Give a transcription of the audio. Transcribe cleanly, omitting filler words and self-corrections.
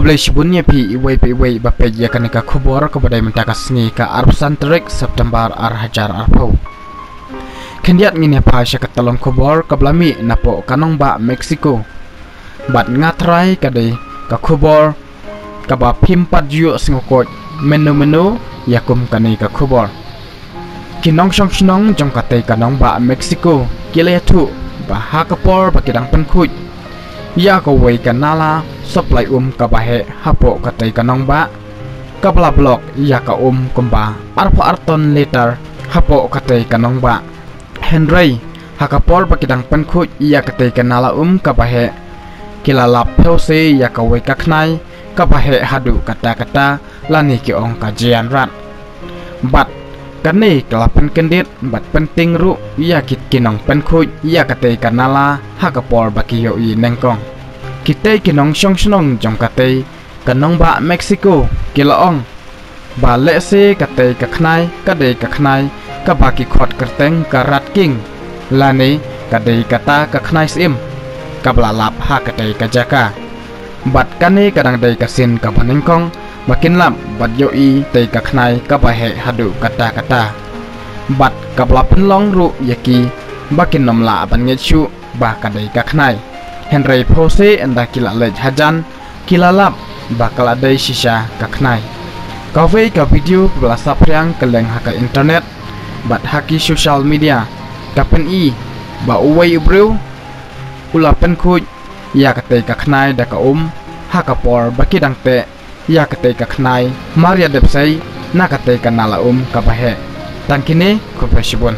Koblai shibunnya pi iwai bape ya kanika kubor kepada mentakasni ka arsan terik September hajar arpau. Kendiat ngini pa sya ketalon kubor kablami napo kanong ba Mexico. Bat ngatrai kadai ka kubor kaba pimpat yu singokot menu yakum kani ka kubor. Kinong song jong katai kanong ba Mexico kile tu bah kapor bakidang penkut. Ya ko wei kanala supply kabahe hapo katai kanong ba kabla blok ya ka kumba arpo arton liter hapo katai kanong ba Henry hakapor bakidang penkut ya katai kanala kabahe kilalap pose ya ka wei ka Khnai kabahe hadu kata lani ki ong kajian rat bat kani kelapan kendit bat penting ru ya kit kinong penkut ya katai kanala hakapor baki yo nengkong kita kinong song jong katai kanong ba Mexico kilaong ba lese katai ka Khnai kadai ka Khnai ka baki khot kerteng karat king lani kadai kata ka Khnai sim kablalap ha katai ka jaka bat kani kadang dai ka sin ka banengkong makin lap bat yoi tai ka Khnai ka bahe hadu kata bat kablapen long ru yaki bakin nomla ban ngechu ba kadai ka Khnai Henry pose enda kila lej hajan kilalap bakal ada sisa ka Khnai kawei ka video belasa priang keleng haka internet bat haki social media kapen ba uwei briew ulapen kuj ya katai ka Khnai da ka haka por bakidang te ya katai ka Khnai maria depsai na katai ka nala kabahe tangkine kopeshibun